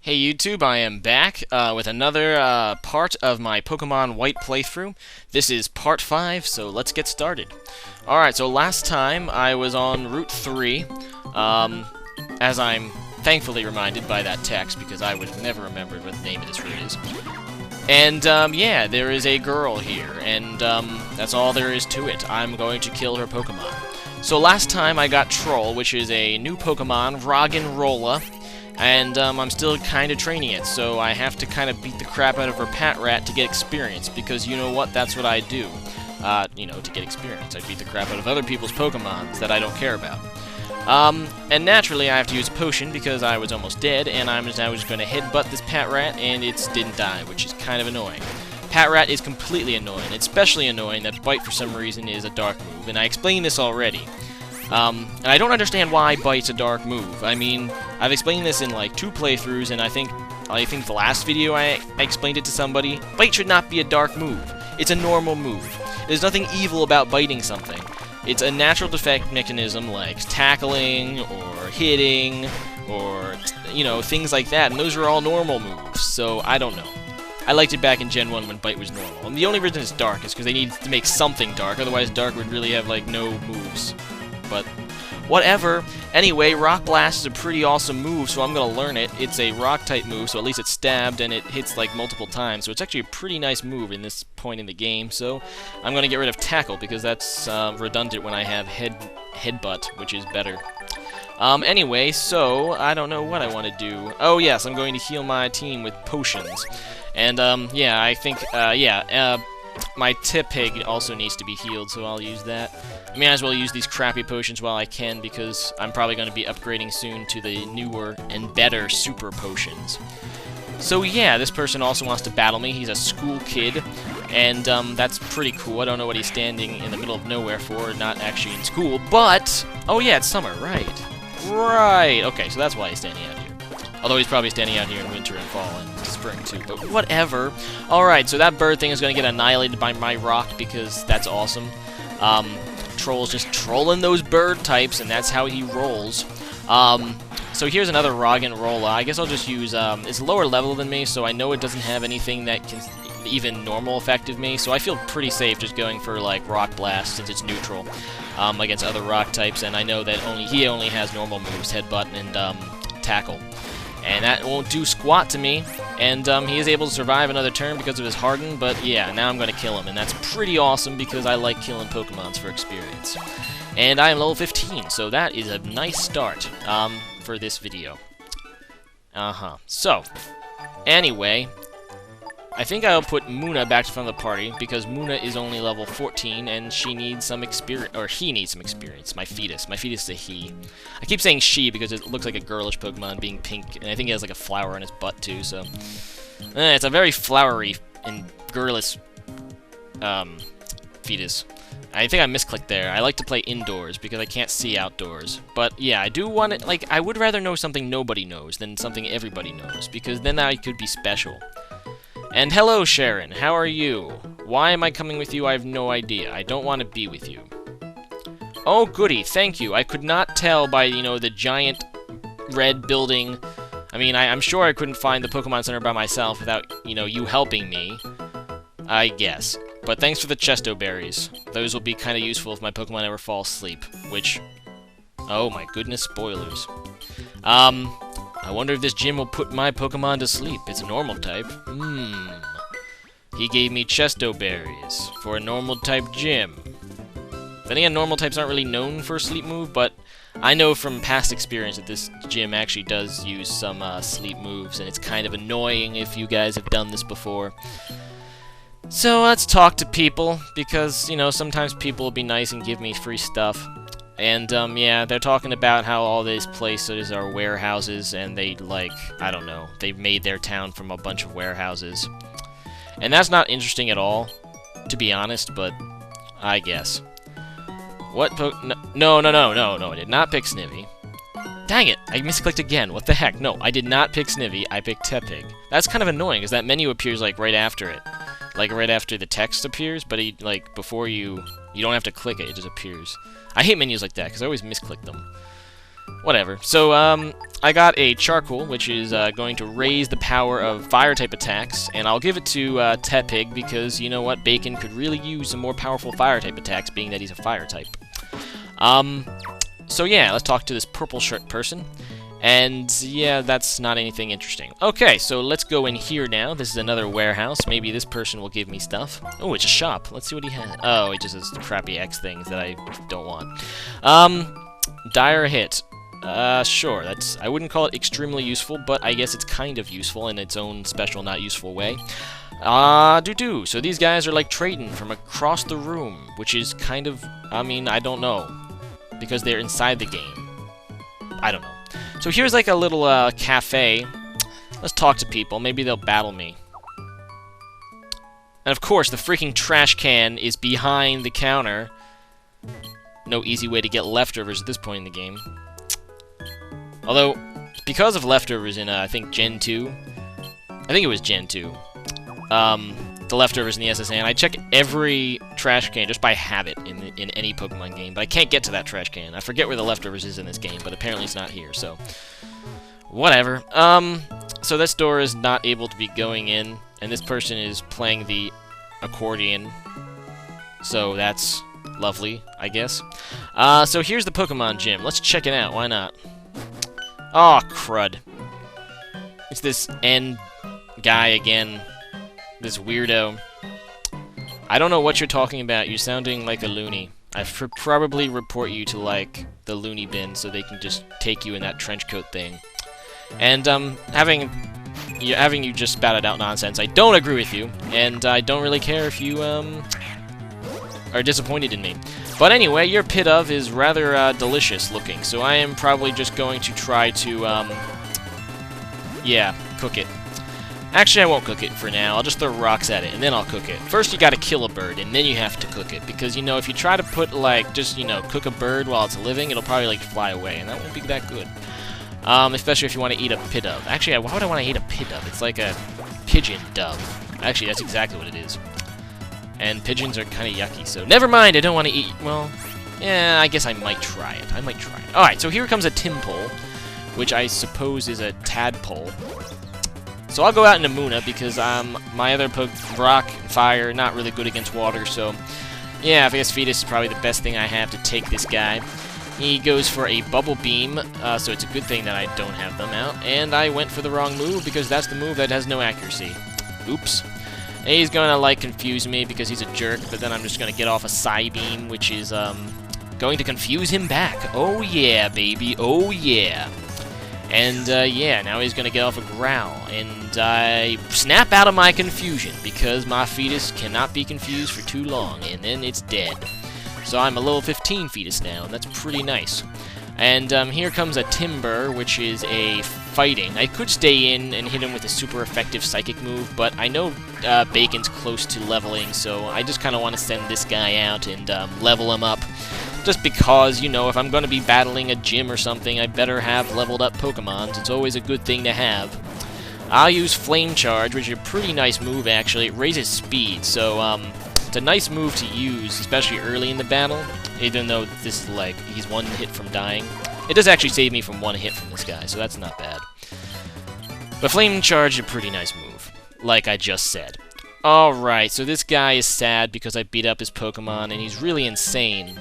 Hey YouTube, I am back with another part of my Pokemon White playthrough. This is part 5, so let's get started. Alright, so last time I was on Route 3, as I'm thankfully reminded by that text, because I would have never remembered what the name of this route is. And, yeah, there is a girl here, and that's all there is to it. I'm going to kill her Pokemon. So last time I got Troll, which is a new Pokemon, Roggenrola. And I'm still kind of training it, so I have to kind of beat the crap out of her Patrat to get experience, because you know what, that's what I do. To get experience. I beat the crap out of other people's Pokemons that I don't care about. And naturally I have to use a potion because I was almost dead, and I was just going to headbutt this Patrat, and it didn't die, which is kind of annoying. Patrat is completely annoying. It's especially annoying that Bite for some reason is a dark move, and I explained this already. And I don't understand why Bite's a dark move. I mean, I've explained this in like 2 playthroughs, and I think the last video I explained it to somebody. Bite should not be a dark move. It's a normal move. There's nothing evil about biting something. It's a natural defense mechanism like tackling or hitting or, things like that, and those are all normal moves, so I don't know. I liked it back in Gen 1 when Bite was normal. And the only reason it's dark is because they need to make something dark, otherwise dark would really have like no moves. But whatever. Anyway, Rock Blast is a pretty awesome move, so I'm going to learn it. It's a rock-type move, so at least it's stabbed, and it hits like multiple times, so it's actually a pretty nice move in this point in the game. So I'm going to get rid of Tackle, because that's redundant when I have Headbutt, which is better. Anyway, so I don't know what I want to do. Oh yes, I'm going to heal my team with potions. And yeah, I think my Tepig also needs to be healed, so I'll use that. I may as well use these crappy potions while I can, because I'm probably going to be upgrading soon to the newer and better super potions. So yeah, this person also wants to battle me. He's a school kid, and that's pretty cool. I don't know what he's standing in the middle of nowhere for, not actually in school, but... Oh yeah, it's summer, right. Right, okay, so that's why he's standing out here. Although he's probably standing out here in winter and fall and spring too, but whatever. Alright, so that bird thing is going to get annihilated by my rock, because that's awesome. Troll's just trolling those bird types, and that's how he rolls. So here's another Roggenrola. I guess I'll just use, it's lower level than me, so I know it doesn't have anything that can even normal effective me, so I feel pretty safe just going for, like, Rock Blast, since it's neutral, against other rock types, and I know that he only has normal moves, Headbutt and, Tackle. And that won't do squat to me, and he is able to survive another turn because of his Harden, but yeah, now I'm going to kill him, and that's pretty awesome because I like killing Pokemons for experience. And I am level 15, so that is a nice start for this video. So, anyway, I think I'll put Munna back to front of the party, because Munna is only level 14, and she needs some experience, or he needs some experience, my Fetus. My Fetus is a he. I keep saying she because it looks like a girlish Pokemon being pink, and I think he has like a flower on his butt too, so... it's a very flowery and girlish, Fetus. I think I misclicked there. I like to play indoors, because I can't see outdoors. But yeah, I do want it, like, I would rather know something nobody knows than something everybody knows, because then I could be special. And hello, Sharon. How are you? Why am I coming with you? I have no idea. I don't want to be with you. Oh, goody. Thank you. I could not tell by, the giant red building. I mean, I'm sure I couldn't find the Pokemon Center by myself without, you helping me. I guess. But thanks for the Chesto Berries. Those will be kind of useful if my Pokemon ever fall asleep. Which... Oh, my goodness. Spoilers. I wonder if this gym will put my Pokemon to sleep. It's a normal type. He gave me Chesto Berries for a normal type gym. Then again, normal types aren't really known for a sleep move, but I know from past experience that this gym actually does use some sleep moves, and it's kind of annoying if you guys have done this before. So let's talk to people, because, sometimes people will be nice and give me free stuff. And, yeah, they're talking about how all these places are warehouses, and they, like, I don't know, they made their town from a bunch of warehouses. And that's not interesting at all, to be honest, but I guess. What No, I did not pick Snivy. Dang it, I misclicked again, what the heck? No, I did not pick Snivy, I picked Tepig. That's kind of annoying, because that menu appears, like, right after it. Like, right after the text appears, but, before you don't have to click it, it just appears. I hate menus like that, because I always misclick them. Whatever. So, I got a charcoal, which is going to raise the power of fire-type attacks, and I'll give it to Tepig because, you know what, Bacon could really use some more powerful fire-type attacks, being that he's a fire-type. So yeah, let's talk to this purple shirt person. And yeah, that's not anything interesting. Okay, so let's go in here now. This is another warehouse. Maybe this person will give me stuff. Oh, it's a shop. Let's see what he has. Oh, he just has crappy X things that I don't want. Dire hit. Sure, I wouldn't call it extremely useful, but I guess it's kind of useful in its own special, not useful way. So these guys are like trading from across the room, which is kind of, I mean, I don't know, because they're inside the game. I don't know. So here's like a little, cafe. Let's talk to people, maybe they'll battle me. And of course, the freaking trash can is behind the counter. No easy way to get leftovers at this point in the game. Although, because of leftovers in, I think, Gen 2, I think it was Gen 2, the leftovers in the SSN, I check every trash can just by habit in any Pokemon game, but I can't get to that trash can. I forget where the leftovers is in this game, but apparently it's not here, so whatever. So this door is not able to be going in, and this person is playing the accordion, so that's lovely, I guess. So here's the Pokemon gym. Let's check it out. Why not? Oh, crud. It's this N guy again. This weirdo. I don't know what you're talking about. You're sounding like a loony. I probably report you to, like, the loony bin so they can just take you in that trench coat thing. And, having you just spouted out nonsense, I don't agree with you, and I don't really care if you, are disappointed in me. But anyway, your pit of is rather delicious looking, so I am probably just going to try to, yeah, cook it. Actually, I won't cook it for now. I'll just throw rocks at it, and then I'll cook it. First, you gotta kill a bird, and then you have to cook it, because, you know, if you try to put, like, just, you know, cook a bird while it's living, it'll probably, like, fly away, and that won't be that good. Especially if you want to eat a pit of. Actually, why would I want to eat a pit of? It's like a pigeon dove. Actually, that's exactly what it is. And pigeons are kind of yucky, so never mind, I don't want to eat, well, yeah, I guess I might try it. Alright, so here comes a Timpole, which I suppose is a tadpole. So I'll go out into Munna, because my other rock and fire not really good against water, so yeah, I guess Fetus is probably the best thing I have to take this guy. He goes for a Bubble Beam, so it's a good thing that I don't have them out, and I went for the wrong move, because that's the move that has no accuracy. Oops. And he's gonna, like, confuse me because he's a jerk, but then I'm just gonna get off a Psybeam, which is, going to confuse him back. Oh yeah, baby, oh yeah. And, yeah, now he's gonna get off a Growl, and I snap out of my confusion, because my Fetus cannot be confused for too long, and then it's dead. So I'm a level 15 Fetus now, and that's pretty nice. And here comes a Timber, which is a fighting. I could stay in and hit him with a super effective psychic move, but I know Bacon's close to leveling, so I just kind of want to send this guy out and level him up. Just because, you know, if I'm going to be battling a gym or something, I better have leveled up Pokemons. It's always a good thing to have. I'll use Flame Charge, which is a pretty nice move, actually. It raises speed, so it's a nice move to use, especially early in the battle. Even though this is like, he's one hit from dying. It does actually save me from one hit from this guy, so that's not bad. But Flame Charge is a pretty nice move, like I just said. Alright, so this guy is sad because I beat up his Pokemon, and he's really insane.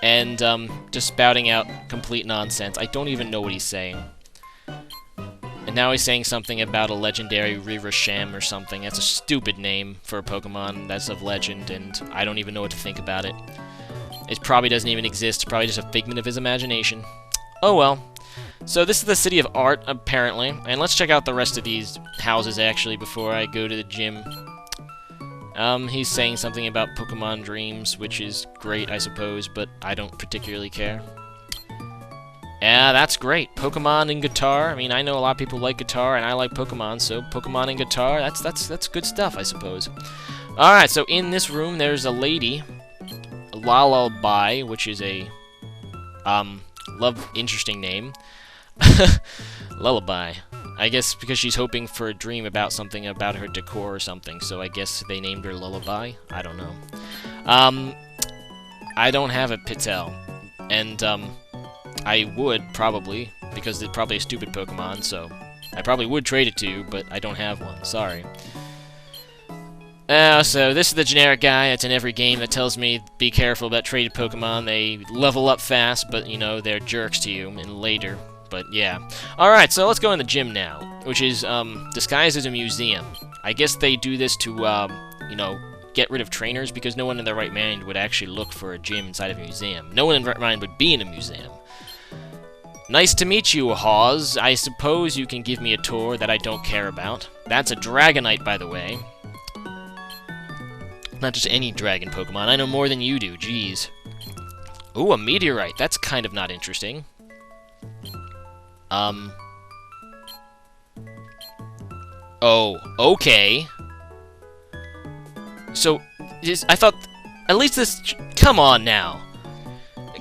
And, just spouting out complete nonsense. I don't even know what he's saying. And now he's saying something about a legendary Rivasham or something. That's a stupid name for a Pokemon that's of legend, and I don't even know what to think about it. It probably doesn't even exist. It's probably just a figment of his imagination. Oh well. So this is the City of Art, apparently. And let's check out the rest of these houses, actually, before I go to the gym. He's saying something about Pokemon Dreams, which is great, I suppose, but I don't particularly care. Yeah, that's great. Pokemon and guitar. I mean, I know a lot of people like guitar, and I like Pokemon, so Pokemon and guitar, that's good stuff, I suppose. Alright, so in this room, there's a Lullaby, which is a, interesting name. Lullaby. I guess because she's hoping for a dream about something about her decor or something, so I guess they named her Lullaby? I don't know. I don't have a Pitel, and, I would, probably, because it's probably a stupid Pokemon, so I probably would trade it to you, but I don't have one. Sorry. So this is the generic guy that's in every game that tells me be careful about traded Pokemon. They level up fast, but, you know, they're jerks to you and later. But, yeah. Alright, so let's go in the gym now, which is, disguised as a museum. I guess they do this to, you know, get rid of trainers, because no one in their right mind would actually look for a gym inside of a museum. No one in their right mind would be in a museum. Nice to meet you, Hawes. I suppose you can give me a tour that I don't care about. That's a Dragonite, by the way. Not just any dragon Pokemon. I know more than you do, jeez. Ooh, a Meteorite. That's kind of not interesting. Oh, okay. So, I thought... At least this... Come on, now.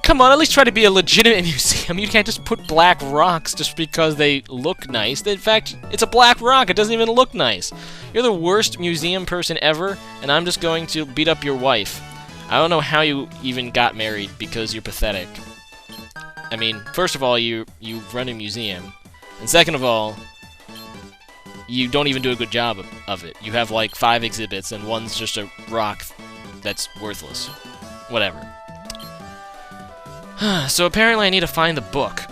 Come on, at least try to be a legitimate museum. You can't just put black rocks just because they look nice. In fact, it's a black rock. It doesn't even look nice. You're the worst museum person ever, and I'm just going to beat up your wife. I don't know how you even got married, because you're pathetic. I mean, first of all, you run a museum. And second of all, you don't even do a good job of it. You have, like, 5 exhibits, and one's just a rock that's worthless. Whatever. So apparently I need to find the book.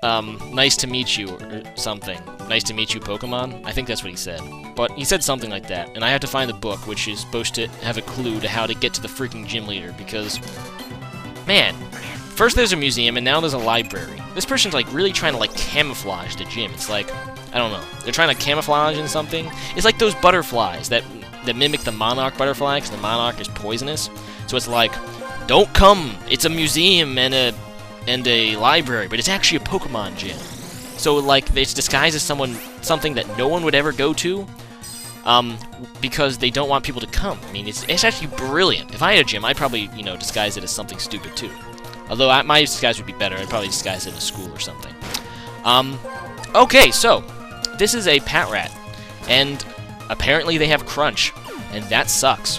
Nice to meet you, or something. Nice to meet you, Pokemon? I think that's what he said. But he said something like that, and I have to find the book, which is supposed to have a clue to how to get to the freaking gym leader, because... Man, first there's a museum, and now there's a library. This person's, like, really trying to, like, camouflage the gym. It's like, I don't know. They're trying to camouflage in something. It's like those butterflies that mimic the monarch butterfly, because the monarch is poisonous. So it's like... Don't come! It's a museum and a library, but it's actually a Pokemon gym. So, like, it's disguised as something that no one would ever go to, because they don't want people to come. I mean, it's actually brilliant. If I had a gym, I'd probably, you know, disguise it as something stupid, too. Although, my disguise would be better. I'd probably disguise it in a school or something. Okay, so, this is a Patrat, and apparently they have Crunch, and that sucks.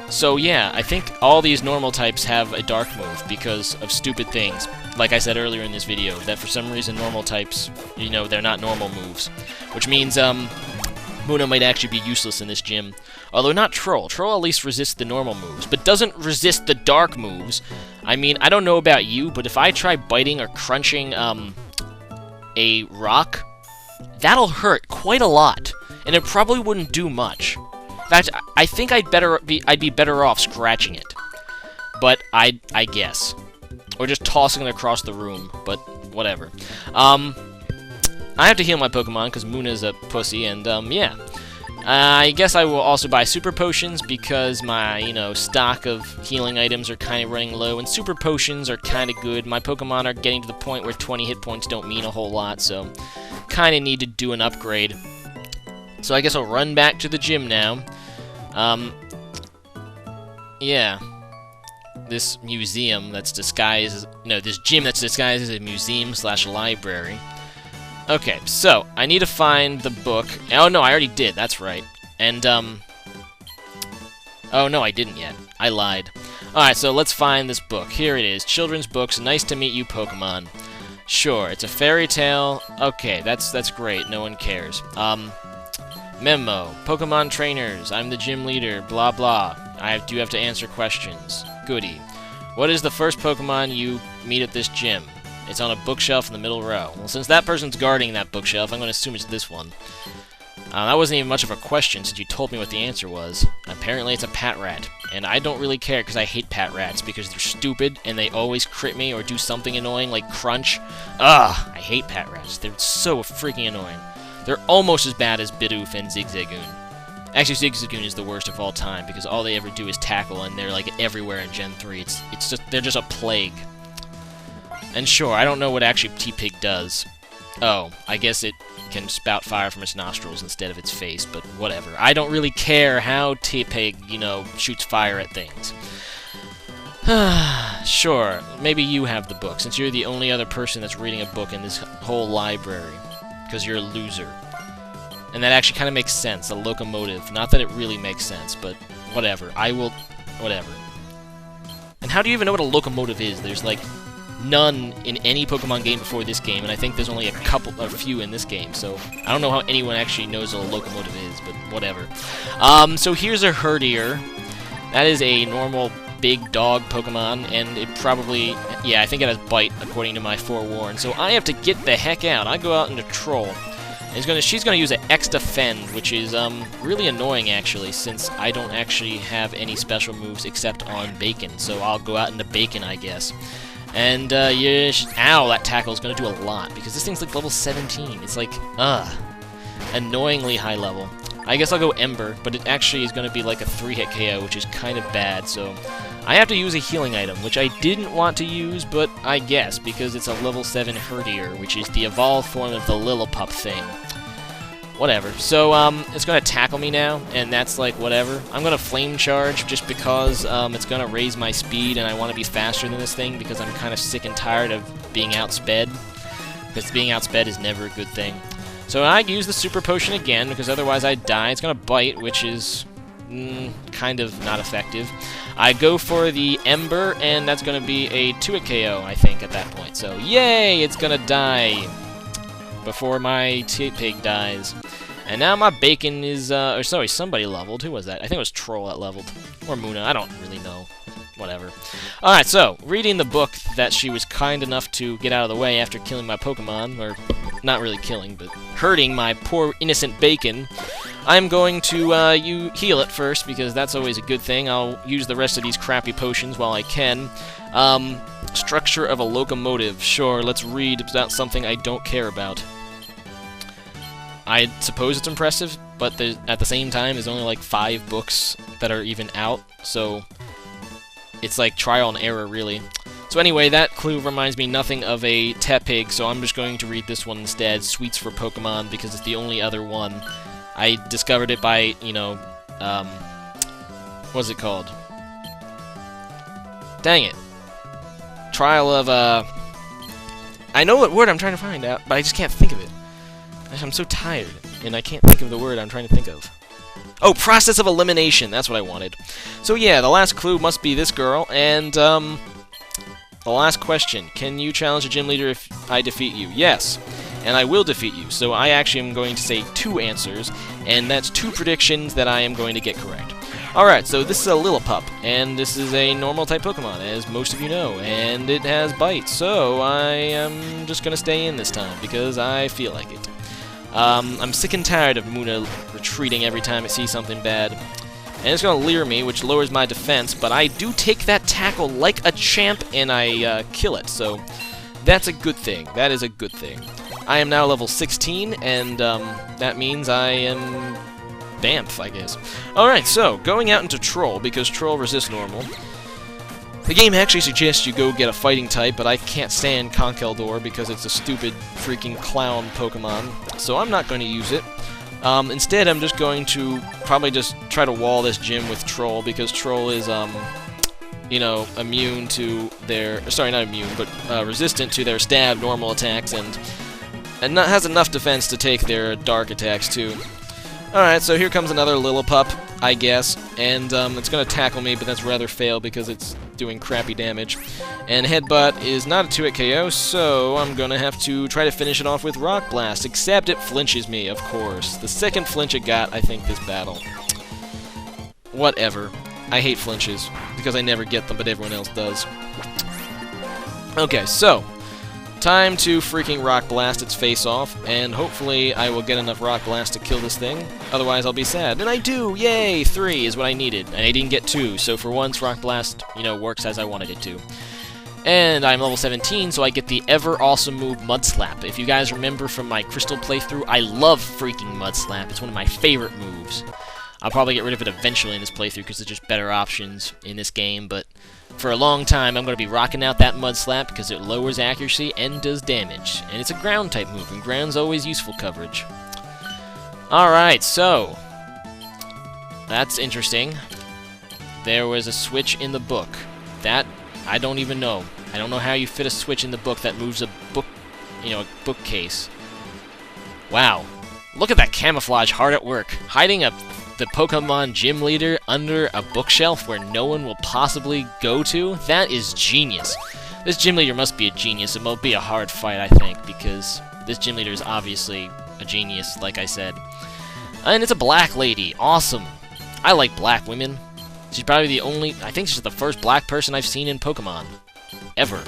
So yeah, I think all these normal types have a dark move because of stupid things. Like I said earlier in this video, that for some reason normal types, you know, they're not normal moves. Which means, Munna might actually be useless in this gym. Although not Troll. Troll at least resists the normal moves, but doesn't resist the dark moves. I mean, I don't know about you, but if I try biting or crunching, a rock, that'll hurt quite a lot. And it probably wouldn't do much. In fact, I think I'd be better off scratching it. But I guess. Or just tossing it across the room, but whatever. I have to heal my Pokemon, because Munna's a pussy, and, yeah. I guess I will also buy Super Potions, because my, you know, stock of healing items are kind of running low, and Super Potions are kind of good. My Pokemon are getting to the point where 20 hit points don't mean a whole lot, so kind of need to do an upgrade. So I guess I'll run back to the gym now. Yeah. This museum that's disguised... No, this gym that's disguised as a museum/library. Okay, so, I need to find the book. Oh, no, I already did, that's right. And, oh, no, I didn't yet. I lied. Alright, so let's find this book. Here it is. Children's books. Nice to meet you, Pokemon. Sure, it's a fairy tale. Okay, that's great. No one cares. Memo. Pokemon trainers. I'm the gym leader. Blah, blah. I do have to answer questions. Goody. What is the first Pokemon you meet at this gym? It's on a bookshelf in the middle row. Well, since that person's guarding that bookshelf, I'm going to assume it's this one. That wasn't even much of a question since you told me what the answer was. Apparently it's a Patrat. And I don't really care because I hate Patrats because they're stupid and they always crit me or do something annoying like Crunch. Ugh! I hate Patrats. They're so freaking annoying. They're almost as bad as Bidoof and Zigzagoon. Actually, Zigzagoon is the worst of all time because all they ever do is tackle and they're like everywhere in Gen 3. They're just a plague. And sure, I don't know what actually Tepig does. Oh, I guess it can spout fire from its nostrils instead of its face, but whatever. I don't really care how Tepig, you know, shoots fire at things. Sure, maybe you have the book, since you're the only other person that's reading a book in this whole library. Because you're a loser. And that actually kind of makes sense, a locomotive. Not that it really makes sense, but whatever. Whatever. And how do you even know what a locomotive is? There's like none in any Pokemon game before this game, and I think there's only a few in this game, so I don't know how anyone actually knows what a locomotive is, but whatever. So here's a Herdier. That is a normal big dog Pokemon, and it probably, yeah, I think it has Bite, according to my forewarn, so I have to get the heck out. I go out into Troll. She's gonna use an X Defend, which is really annoying actually, since I don't actually have any special moves except on Bacon. So I'll go out into Bacon, I guess. And yeah, ow, that tackle is gonna do a lot because this thing's like level 17. It's like annoyingly high level. I guess I'll go Ember, but it actually is gonna be like a 3-hit KO, which is kind of bad. So I have to use a healing item, which I didn't want to use, but I guess because it's a level 7 Herdier, which is the evolved form of the Lillipup thing. Whatever. So, it's gonna tackle me now, and that's like, whatever. I'm gonna Flame Charge just because, it's gonna raise my speed, and I want to be faster than this thing because I'm kind of sick and tired of being outsped. Because being outsped is never a good thing. So I use the Super Potion again, because otherwise I'd die. It's gonna Bite, which is kind of not effective. I go for the Ember, and that's gonna be a 2-hit KO, I think, at that point. So, yay! It's gonna die before my Tepig dies. And now my Bacon is, or sorry, somebody leveled. Who was that? I think it was Troll that leveled. Or Munna, I don't really know. Whatever. Alright, so, reading the book that she was kind enough to get out of the way after killing my Pokemon, or not really killing, but hurting my poor innocent Bacon, I'm going to heal it first, because that's always a good thing. I'll use the rest of these crappy potions while I can. Structure of a locomotive. Sure, let's read about something I don't care about. I suppose it's impressive, but at the same time, there's only like 5 books that are even out, so it's like trial and error, really. So anyway, that clue reminds me nothing of a Tepig, so I'm just going to read this one instead, Sweets for Pokemon, because it's the only other one. I discovered it by, you know, what's it called? Dang it. Trial of, I know what word I'm trying to find out, but I just can't think of it. I'm so tired, and I can't think of the word I'm trying to think of. Oh, process of elimination, that's what I wanted. So yeah, the last clue must be this girl, and, the last question. Can you challenge a gym leader if I defeat you? Yes, and I will defeat you. So I actually am going to say 2 answers, and that's 2 predictions that I am going to get correct. Alright, so this is a Lillipup, and this is a normal-type Pokemon, as most of you know, and it has Bite, so I am just going to stay in this time, because I feel like it. I'm sick and tired of Munna retreating every time it sees something bad. And it's going to Leer me, which lowers my defense, but I do take that tackle like a champ, and I kill it, so that's a good thing. That is a good thing. I am now level 16, and that means I am Bamf, I guess. Alright, so, going out into Troll, because Troll resists normal. The game actually suggests you go get a fighting type, but I can't stand Conkeldurr because it's a stupid freaking clown Pokemon, so I'm not going to use it. Instead, I'm just going to probably just try to wall this gym with Troll, because Troll is, you know, immune to their... Sorry, not immune, but resistant to their stab normal attacks, and has enough defense to take their dark attacks, too. Alright, so here comes another Lillipup, I guess, and it's going to tackle me, but that's rather fail because it's doing crappy damage. And Headbutt is not a 2-hit KO, so I'm going to have to try to finish it off with Rock Blast, except it flinches me, of course. The second flinch it got, I think, this battle. Whatever. I hate flinches, because I never get them, but everyone else does. Okay, so... time to freaking Rock Blast its face off, and hopefully I will get enough Rock Blast to kill this thing. Otherwise I'll be sad. And I do! Yay! 3 is what I needed. And I didn't get 2, so for once Rock Blast, you know, works as I wanted it to. And I'm level 17, so I get the ever-awesome move Mud Slap. If you guys remember from my Crystal playthrough, I love freaking Mud Slap. It's one of my favorite moves. I'll probably get rid of it eventually in this playthrough because there's just better options in this game, but for a long time I'm going to be rocking out that Mud Slap because it lowers accuracy and does damage. And it's a ground-type move, and ground's always useful coverage. Alright, so... that's interesting. There was a switch in the book. That, I don't even know. I don't know how you fit a switch in the book that moves a book, you know, a bookcase. Wow. Look at that camouflage hard at work. Hiding the Pokemon gym leader under a bookshelf where no one will possibly go to? That is genius. This gym leader must be a genius. It will be a hard fight, I think, because this gym leader is obviously a genius, like I said. And it's a black lady. Awesome. I like black women. She's probably the only... I think she's the first black person I've seen in Pokemon. Ever.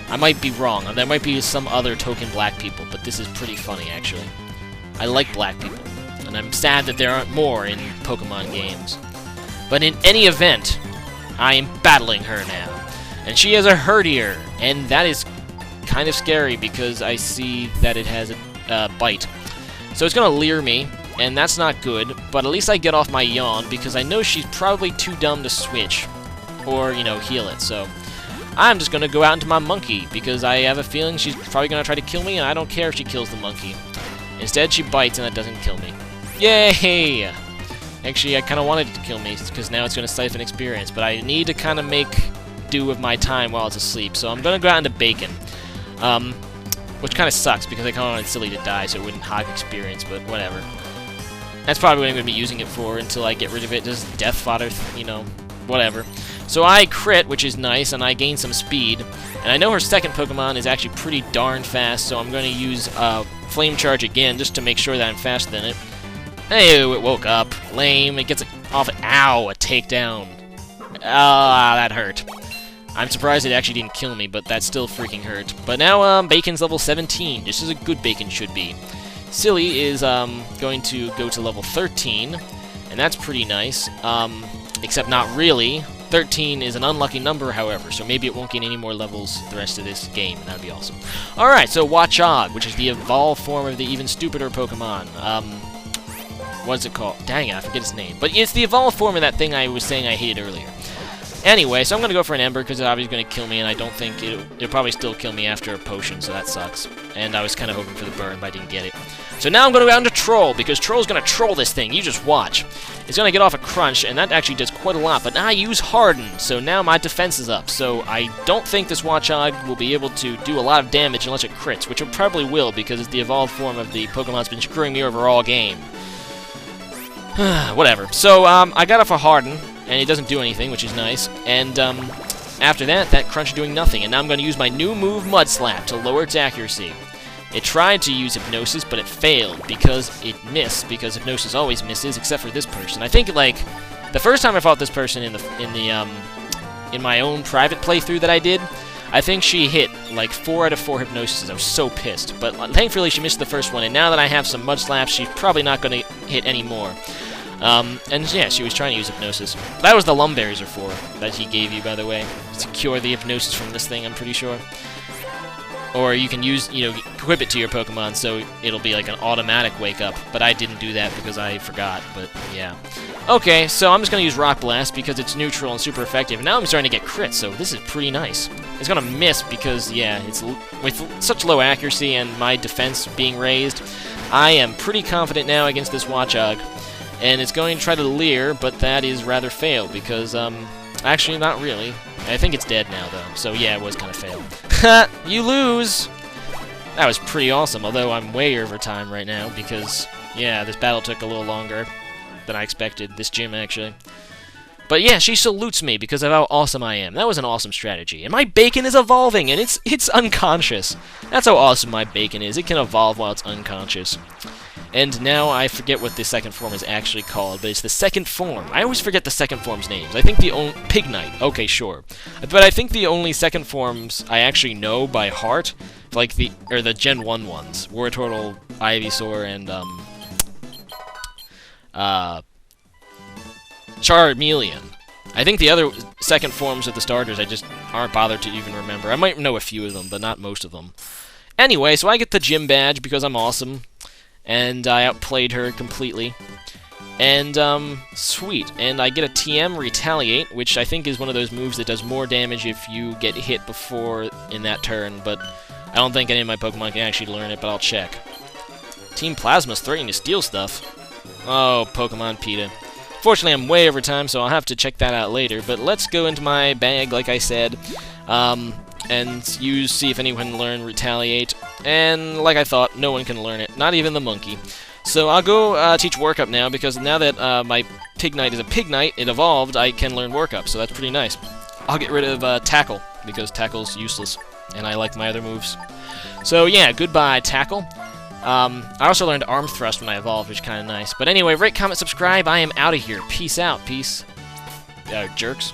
I might be wrong. There might be some other token black people, but this is pretty funny, actually. I like black people. And I'm sad that there aren't more in Pokemon games. But in any event, I am battling her now. And she has a Herdier, and that is kind of scary because I see that it has a bite. So it's going to leer me, and that's not good, but at least I get off my yawn because I know she's probably too dumb to switch or, you know, heal it. So I'm just going to go out into my monkey because I have a feeling she's probably going to try to kill me, and I don't care if she kills the monkey. Instead, she bites, and that doesn't kill me. Yay! Actually, I kind of wanted it to kill me because now it's going to siphon experience, but I need to kind of make do with my time while it's asleep, so I'm gonna go out into Bacon, which kind of sucks because I kind of wanted Silly to die so it wouldn't hog experience, but whatever. That's probably what I'm gonna be using it for until I get rid of it. Just death fodder, you know, whatever. So I crit, which is nice, and I gain some speed, and I know her second Pokemon is actually pretty darn fast, so I'm gonna use Flame Charge again just to make sure that I'm faster than it. Hey, it woke up. Lame. It gets off. Ow, a takedown. Ah, that hurt. I'm surprised it actually didn't kill me, but that still freaking hurt. But now, Bacon's level 17, just as a good Bacon should be. Silly is, going to go to level 13, and that's pretty nice. Except not really. 13 is an unlucky number, however, so maybe it won't gain any more levels the rest of this game, and that would be awesome. Alright, so Watchog, which is the evolved form of the even stupider Pokemon. What's it called? Dang it, I forget its name. But it's the evolved form of that thing I was saying I hated earlier. Anyway, so I'm going to go for an Ember because it's obviously going to kill me, and I don't think it'll probably still kill me after a potion, so that sucks. And I was kind of hoping for the burn, but I didn't get it. So now I'm going to go down to Troll, because Troll's going to troll this thing. You just watch. It's going to get off a Crunch, and that actually does quite a lot, but now I use Harden, so now my defense is up. So I don't think this Watchog will be able to do a lot of damage unless it crits, which it probably will, because it's the evolved form of the Pokemon that's been screwing me over all game. Whatever. So, I got off a Harden, and it doesn't do anything, which is nice. And, after that, that Crunch is doing nothing. And now I'm going to use my new move, Mud Slap, to lower its accuracy. It tried to use Hypnosis, but it failed because it missed, because Hypnosis always misses, except for this person. I think, like, the first time I fought this person in my own private playthrough that I did, I think she hit, like, 4 out of 4 Hypnoses. I was so pissed. But thankfully, she missed the first one, and now that I have some Mud Slaps, she's probably not going to hit any more. And yeah, she was trying to use Hypnosis. That was the Lumberries are for, that he gave you, by the way. To cure the Hypnosis from this thing, I'm pretty sure. Or you can use, you know, equip it to your Pokemon so it'll be like an automatic wake-up. But I didn't do that because I forgot, but yeah. Okay, so I'm just going to use Rock Blast because it's neutral and super effective. And now I'm starting to get crits, so this is pretty nice. It's going to miss because, yeah, it's with such low accuracy and my defense being raised, I am pretty confident now against this Watchog. And it's going to try to leer, but that is rather fail because, actually, not really. I think it's dead now, though. So, yeah, it was kind of fail. Ha! You lose! That was pretty awesome, although I'm way over time right now because, yeah, this battle took a little longer than I expected. This gym, actually. But, yeah, she salutes me because of how awesome I am. That was an awesome strategy. And my Bacon is evolving, and it's unconscious. That's how awesome my Bacon is. It can evolve while it's unconscious. And now I forget what the second form is actually called, but it's the second form. I always forget the second form's names. I think the only... Pignite. Okay, sure. But I think the only second forms I actually know by heart, like the Gen 1 ones. Wartortle, Ivysaur, and, Charmeleon. I think the other second forms of the starters I just aren't bothered to even remember. I might know a few of them, but not most of them. Anyway, so I get the gym badge because I'm awesome. And I outplayed her completely. And, sweet. And I get a TM Retaliate, which I think is one of those moves that does more damage if you get hit before in that turn, but I don't think any of my Pokemon can actually learn it, but I'll check. Team Plasma's threatening to steal stuff. Oh, Pokemon PETA. Fortunately, I'm way over time, so I'll have to check that out later, but let's go into my bag, like I said. And see if anyone can learn Retaliate. And like I thought, no one can learn it, not even the monkey. So I'll go teach Workup now, because now that my Pignite is a Pignite, it evolved, I can learn Workup, so that's pretty nice. I'll get rid of Tackle, because Tackle's useless, and I like my other moves. So yeah, goodbye, Tackle. I also learned Arm Thrust when I evolved, which is kind of nice. But anyway, rate, comment, subscribe. I am out of here. Peace out. Peace. Jerks.